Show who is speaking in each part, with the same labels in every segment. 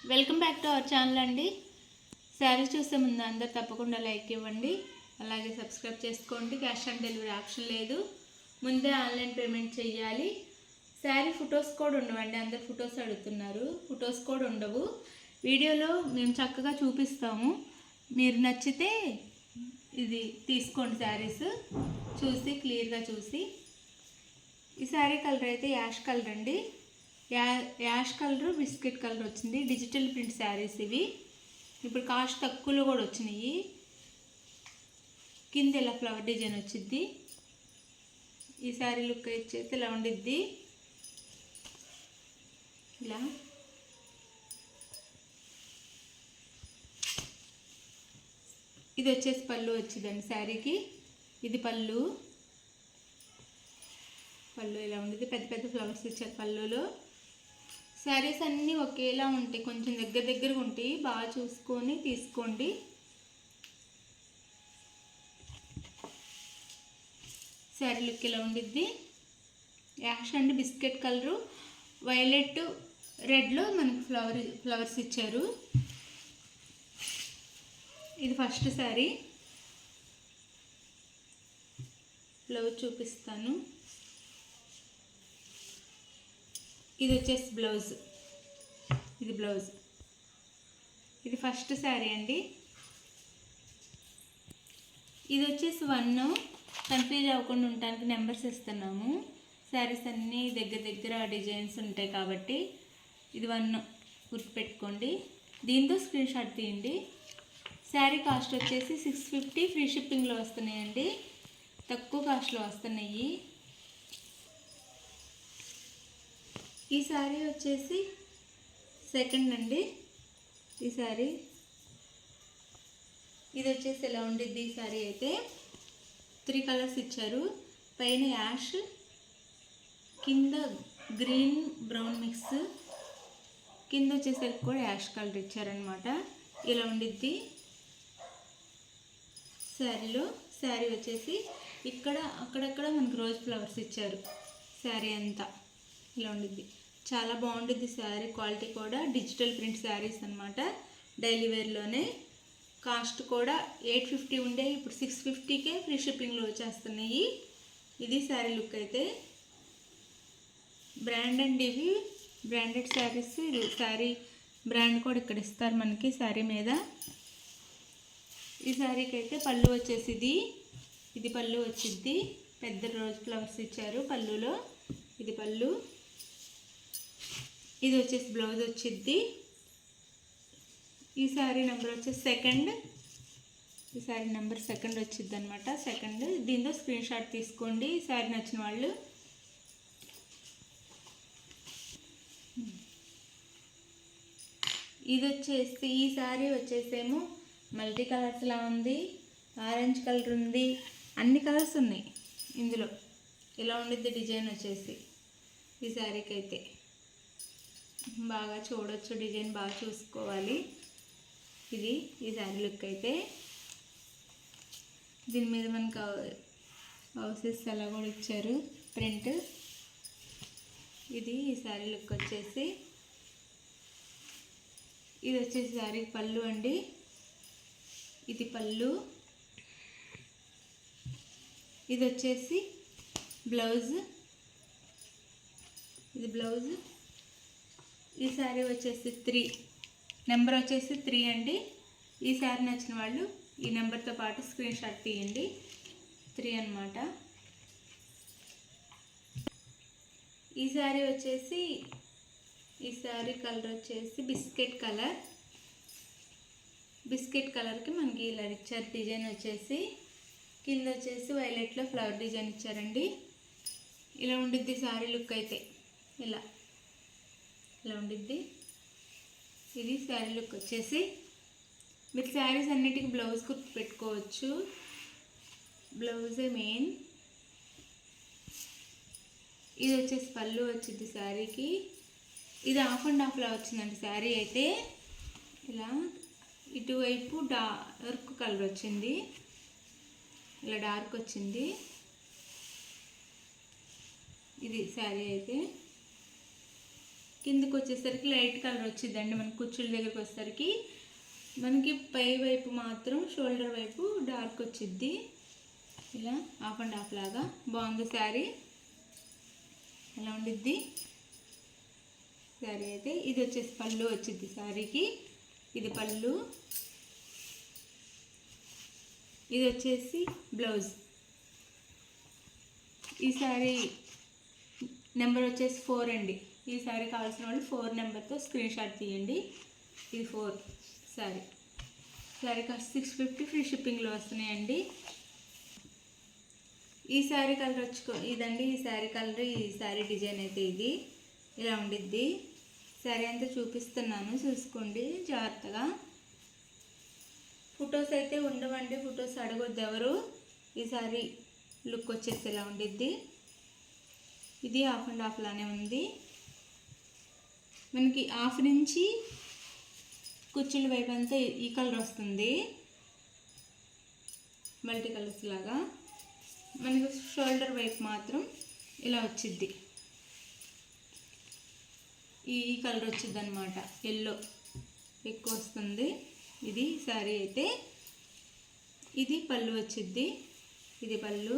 Speaker 1: Welcome back to our channel అండి. శారీ చూసే ముందు అందరు తప్పకుండా లైక్ ఇవ్వండి, అలాగే సబ్స్క్రైబ్ చేసుకోండి. క్యాష్ ఆన్ డెలివరీ ఆప్షన్ లేదు, ముందే ఆన్లైన్ పేమెంట్ చేయాలి. శారీ ఫొటోస్ కూడా ఉండవండి, అందరు ఫొటోస్ అడుగుతున్నారు. ఫొటోస్ కూడా ఉండవు. వీడియోలో మేము చక్కగా చూపిస్తాము, మీరు నచ్చితే ఇది తీసుకోండి. శారీస్ చూసి క్లియర్గా చూసి. ఈ శారీ కలర్ అయితే యాష్ కలర్ అండి. యాష్ కలర్ బిస్కెట్ కలర్ వచ్చింది. డిజిటల్ ప్రింట్ శారీస్ ఇవి. ఇప్పుడు కాస్ట్ తక్కువలో కూడా వచ్చినాయి. కింద ఇలా ఫ్లవర్ డిజైన్ వచ్చింది. ఈ శారీ లుక్ వచ్చేసి ఇలా ఉండిద్ది. ఇలా ఇది వచ్చేసి పళ్ళు వచ్చిందండి శారీకి. ఇది పళ్ళు ఇలా ఉండేది. పెద్ద పెద్ద ఫ్లవర్స్ ఇచ్చారు పళ్ళులో. శారీస్ అన్నీ ఒకేలా ఉంటాయి, కొంచెం దగ్గరగా ఉంటాయి. బాగా చూసుకొని తీసుకోండి. శారీ లుక్ ఇలా ఉండిద్ది. Ash and biscuit colour, violet, రెడ్లో మనకి ఫ్లవర్స్ ఇచ్చారు. ఇది ఫస్ట్ శారీ. బ్లౌజ్ చూపిస్తాను. ఇది వచ్చేసి బ్లౌజ్. ఇది బ్లౌజ్. ఇది ఫస్ట్ శారీ అండి. ఇది వచ్చేసి 1. కన్ఫ్యూజ్ అవ్వకుండా ఉండడానికి నెంబర్స్ ఇస్తున్నాము. శారీస్ అన్నీ దగ్గర డిజైన్స్ ఉంటాయి కాబట్టి ఇది 1 గుర్తుపెట్టుకోండి. దీంతో స్క్రీన్ షాట్ తీయండి. శారీ కాస్ట్ వచ్చేసి 650. ఫ్రీ షిప్పింగ్లో వస్తున్నాయండి, తక్కువ కాస్ట్లో వస్తున్నాయి. ఈ శారీ వచ్చేసి సెకండ్ అండి. ఈ శారీ ఇది వచ్చేసి ఎలా ఉండిద్ది. ఈ శారీ అయితే 3 కలర్స్ ఇచ్చారు. పైన యాష్, కింద గ్రీన్ బ్రౌన్ మిక్స్, కింద వచ్చేసరికి కూడా యాష్ కలర్ ఇచ్చారనమాట. ఇలా ఉండిద్ది శారీలో. శారీ వచ్చేసి ఇక్కడ అక్కడక్కడ మనకు రోజ్ ఫ్లవర్స్ ఇచ్చారు. శారీ అంతా ఇలా ఉండిద్ది. చాలా బాగుండిద్ది శారీ. క్వాలిటీ కూడా డిజిటల్ ప్రింట్ శారీస్ అనమాట. డైలీ వేర్లోనే. కాస్ట్ కూడా 850 ఉండే, ఇప్పుడు 650కే ఫ్రీ షిప్పింగ్లో వచ్చేస్తున్నాయి. ఇది శారీ లుక్ అయితే. బ్రాండ్ అండి, ఇవి బ్రాండెడ్ శారీస్. ఇది శారీ బ్రాండ్ కూడా ఇక్కడ ఇస్తారు మనకి శారీ మీద. ఈ శారీకి అయితే పళ్ళు వచ్చేసి ఇది పళ్ళు వచ్చిద్ది. పెద్ద రోజ్ ఫ్లవర్స్ ఇచ్చారు పళ్ళులో. ఇది పళ్ళు. ఇది వచ్చేసి బ్లౌజ్ వచ్చిద్ది. ఈ శారీ నెంబర్ వచ్చేసి సెకండ్. ఈ శారీ నెంబర్ సెకండ్ వచ్చిద్ది అనమాట. సెకండ్. దీంతో స్క్రీన్ షాట్ తీసుకోండి ఈ శారీ నచ్చిన వాళ్ళు. ఇది వచ్చేసి ఈ శారీ వచ్చేసేమో మల్టీ కలర్స్లా ఉంది. ఆరెంజ్ కలర్ ఉంది, అన్ని కలర్స్ ఉన్నాయి ఇందులో. ఇలా ఉండిద్ది డిజైన్ వచ్చేసి. ఈ శారీకి అయితే బాగా చూడొచ్చు, డిజైన్ బాగా చూసుకోవాలి. ఇది ఈ శారీ లుక్ అయితే. దీని మీద మనకు హౌసెస్ అలా కూడా ఇచ్చారు ప్రింట్. ఇది ఈ శారీ లుక్ వచ్చేసి. ఇది వచ్చేసి శారీ పళ్ళు అండి. ఇది పళ్ళు. ఇది వచ్చేసి బ్లౌజ్. ఇది బ్లౌజ్. ఈ శారీ వచ్చేసి 3. నెంబర్ వచ్చేసి 3 అండి. ఈ శారీ నచ్చిన వాళ్ళు ఈ నెంబర్తో పాటు స్క్రీన్ షాట్ తీయండి. 3 అన్నమాట. ఈ శారీ వచ్చేసి ఈ శారీ కలర్ వచ్చేసి బిస్కెట్ కలర్. బిస్కెట్ కలర్కి మనకి ఇలా ఇచ్చారు డిజైన్ వచ్చేసి. కింద వచ్చేసి వైలెట్లో ఫ్లవర్ డిజైన్ ఇచ్చారండి. ఇలా ఉండిద్ది శారీ లుక్ అయితే. ఇలా ఉండిద్ది. ఇది శారీ లుక్ వచ్చేసి. మీరు శారీస్ అన్నిటికీ బ్లౌజ్ కుర్తి పెట్టుకోవచ్చు. బ్లౌజే మెయిన్. ఇది వచ్చేసి పళ్ళు వచ్చింది శారీకి. ఇది హాఫ్ అండ్ హాఫ్లా వచ్చిందండి శారీ అయితే. ఇలా ఇటువైపు డార్క్ కలర్ వచ్చింది, ఇలా డార్క్ వచ్చింది. ఇది శారీ అయితే. కిందకి వచ్చేసరికి లైట్ కలర్ వచ్చిందండి. మనకి కుచ్చుల దగ్గరికి వచ్చేసరికి మనకి పై వైపు మాత్రం షోల్డర్ వైపు డార్క్ వచ్చిద్ది. ఇలా హాఫ్ అండ్ హాఫ్ లాగా బాగుంది శారీ. ఎలా ఉండిద్ది శారీ అయితే. ఇది వచ్చేసి పళ్ళు వచ్చింది శారీకి. ఇది పళ్ళు. ఇది వచ్చేసి బ్లౌజ్. ఈ శారీ నెంబర్ వచ్చేసి 4 అండి. ఈ శారీ కావాల్సిన వాళ్ళు 4 నెంబర్తో స్క్రీన్ షాట్ తీయండి. ఇది 4 శారీ. శారీ కాస్ట్ 650 ఫ్రీ షిప్పింగ్లో వస్తున్నాయండి. ఈ శారీ కలర్ ఇదండి. ఈ శారీ కలర్, ఈ శారీ డిజైన్ అయితే ఇది ఇలా ఉండిద్ది. శారీ అంతా చూపిస్తున్నాను, చూసుకోండి జాగ్రత్తగా. ఫొటోస్ అయితే ఉండవండి, ఫొటోస్ అడగొద్దు ఎవరు. ఈ శారీ లుక్ వచ్చేసి ఇలా ఉండిద్ది. ఇది హాఫ్ అండ్ హాఫ్ లానే ఉంది. మనకి హాఫ్ నుంచి కుచ్చుల వైపు అంతా ఈ కలర్ వస్తుంది, మల్టీ కలర్స్ లాగా. మనకి షోల్డర్ వైపు మాత్రం ఇలా వచ్చిద్ది, ఈ కలర్ వచ్చింది అనమాట. ఎల్లో ఎక్కువ వస్తుంది. ఇది శారీ అయితే. ఇది పళ్ళు వచ్చిద్ది. ఇది పళ్ళు.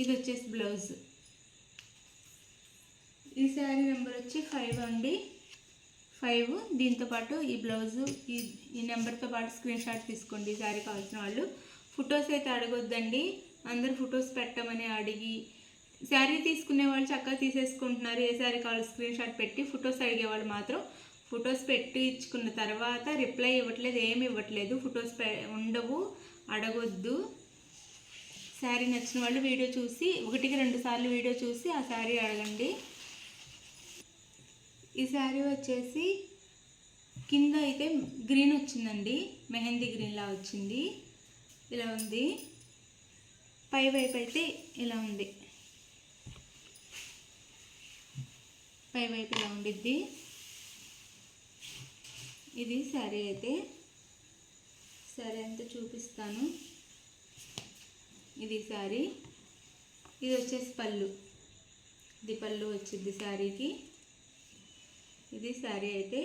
Speaker 1: ఇది వచ్చేసి బ్లౌజ్. ఈ శారీ నెంబర్ వచ్చి 5 అండి. 5. దీంతోపాటు ఈ బ్లౌజు ఈ నెంబర్తో పాటు స్క్రీన్ షాట్ తీసుకోండి ఈ శారీ కావాల్సిన వాళ్ళు. ఫొటోస్ అయితే అడగొద్దండి, అందరు ఫొటోస్ పెట్టమని అడిగి శారీ తీసుకునే వాళ్ళు చక్కగా తీసేసుకుంటున్నారు. ఏ శారీ కావాలి స్క్రీన్ షాట్ పెట్టి. ఫొటోస్ అడిగేవాళ్ళు మాత్రం ఫొటోస్ పెట్టి ఇచ్చుకున్న తర్వాత రిప్లై ఇవ్వట్లేదు, ఏమి ఇవ్వట్లేదు. ఫొటోస్ ఉండవు, అడగొద్దు. శారీ నచ్చిన వాళ్ళు వీడియో చూసి 1-2 సార్లు వీడియో చూసి ఆ శారీ అడగండి. ఈ శారీ వచ్చేసి కింద అయితే గ్రీన్ వచ్చిందండి, మెహందీ గ్రీన్లా వచ్చింది. ఇలా ఉంది. పై వైపు అయితే ఇలా ఉంది, పై వైపు ఇలా ఉండిద్ది. ఇది శారీ అయితే. శారీ అంతా చూపిస్తాను. ఇది శారీ. ఇది వచ్చేసి పళ్ళు. ఇది పళ్ళు వచ్చింది శారీకి. ఇది శారీ అయితే.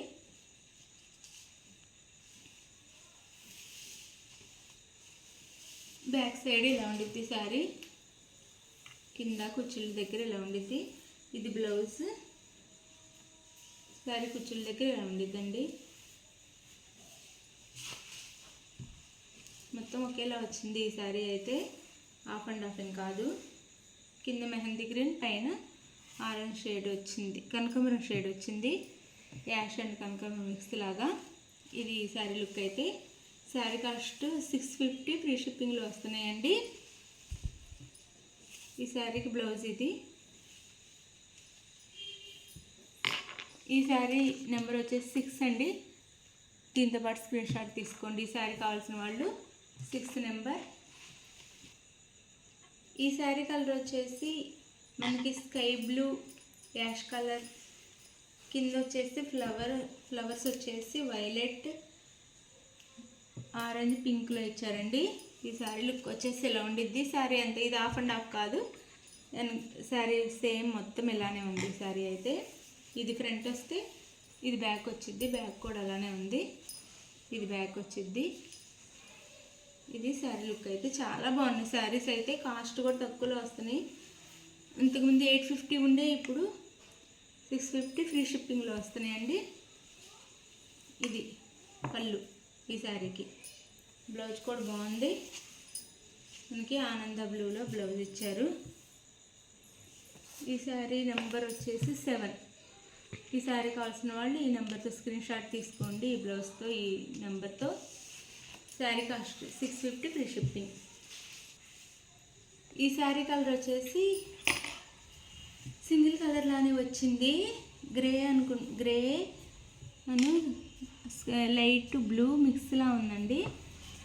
Speaker 1: బ్యాక్ సైడ్ ఇలా ఉండిద్ది శారీ. కింద కుచ్చుల దగ్గర ఇలా ఉండిద్ది. ఇది బ్లౌజ్. శారీ కుచ్చుల దగ్గర ఇలా ఉండిద్దండి. మొత్తం ఒకేలా వచ్చింది ఈ శారీ అయితే. హాఫ్ అండ్ హాఫ్ అని కాదు. కింద మెహందీ గ్రీన్, పైన ఆరెంజ్ షేడ్ వచ్చింది, కనకాంబరం షేడ్ వచ్చింది. యాష్ అండ్ కనకాంబరం మిక్స్ లాగా. ఇది ఈ శారీ లుక్ అయితే. శారీ కాస్ట్ 650 ఫ్రీ షిప్పింగ్లో వస్తున్నాయండి. ఈ శారీకి బ్లౌజ్ ఇది. ఈ శారీ నెంబర్ వచ్చేసి 6 అండి. దీంతో పాటు స్క్రీన్ షాట్ తీసుకోండి ఈ శారీ కావాల్సిన వాళ్ళు. 6 నెంబర్. ఈ శారీ కలర్ వచ్చేసి మనకి స్కై బ్లూ, యాష్ కలర్. కింద వచ్చేసి ఫ్లవర్స్ వచ్చేసి వైలెట్, ఆరెంజ్, పింక్లో ఇచ్చారండి. ఈ శారీ లుక్ వచ్చేసి ఇలా ఉండిద్ది. శారీ అంతే. ఇది హాఫ్ అండ్ హాఫ్ కాదు, శారీ సేమ్ మొత్తం ఇలానే ఉంది శారీ అయితే. ఇది ఫ్రంట్ వస్తే ఇది బ్యాక్ వచ్చిద్ది. బ్యాక్ కూడా అలానే ఉంది. ఇది బ్యాక్ వచ్చిద్ది. ఇది శారీ లుక్ అయితే. చాలా బాగున్నాయి శారీస్ అయితే. కాస్ట్ కూడా తక్కువలో వస్తున్నాయి. ఇంతకుముందు 850 ఉండే, ఇప్పుడు 650 ఫ్రీ షిప్పింగ్లో వస్తున్నాయండి. ఇది పళ్ళు ఈ శారీకి. బ్లౌజ్ కూడా బాగుంది. మనకి ఆనంద బ్లూలో బ్లౌజ్ ఇచ్చారు. ఈ శారీ నెంబర్ వచ్చేసి 7. ఈ శారీ కావాల్సిన వాళ్ళు ఈ నెంబర్తో స్క్రీన్ షాట్ తీసుకోండి. ఈ బ్లౌజ్తో, ఈ నెంబర్తో. Sari cost 650 free shipping. ఈ శారీ కలర్ వచ్చేసి సింగిల్ కలర్ లానే వచ్చింది. గ్రే గ్రే అని లైట్ బ్లూ మిక్స్లా ఉందండి.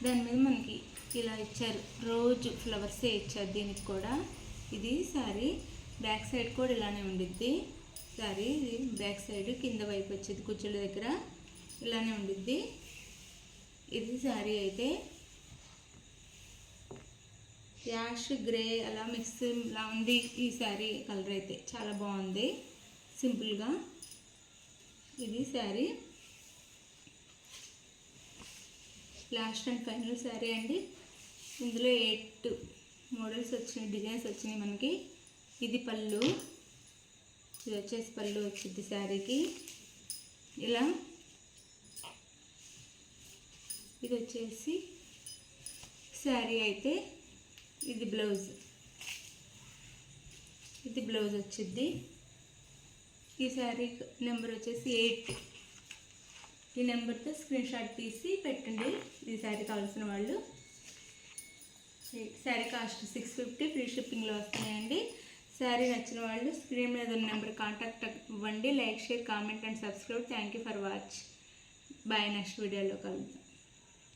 Speaker 1: దాని మీద మనకి ఇలా ఇచ్చారు, రోజు ఫ్లవర్సే ఇచ్చారు దీనికి కూడా. ఇది శారీ బ్యాక్ సైడ్ కూడా ఇలానే ఉండిద్ది. శారీ ఇది బ్యాక్ సైడ్ కింద వైపు వచ్చేది కుచ్చుల దగ్గర ఇలానే ఉండిద్ది. ఇది శారీ అయితే. యాష్ గ్రే అలా మిక్స్లా ఉంది ఈ శారీ కలర్ అయితే చాలా బాగుంది. సింపుల్గా ఇది sari last and final sari అండి. ఇందులో 8 మోడల్స్ వచ్చినాయి, డిజైన్స్ వచ్చినాయి మనకి. ఇది పళ్ళు, ఇది వచ్చేసి పళ్ళు వచ్చింది శారీకి ఇలా. ఇది వచ్చేసి శారీ అయితే ఇది బ్లౌజ్, ఇది బ్లౌజ్ వచ్చింది. ఈ శారీ నెంబర్ వచ్చేసి 8. ఈ నెంబర్తో స్క్రీన్ షాట్ తీసి పెట్టండి ఈ శారీ కావాల్సిన వాళ్ళు. శారీ కాస్ట్ 650, ఫ్రీ షిప్పింగ్లో వస్తున్నాయండి. శారీ నచ్చిన వాళ్ళు స్క్రీన్ మీద ఉన్న నెంబర్ కాంటాక్ట్ అవ్వండి. Like, share, comment and subscribe. Thank you for watch. Bye. Next వీడియోలో కలుద్దాం.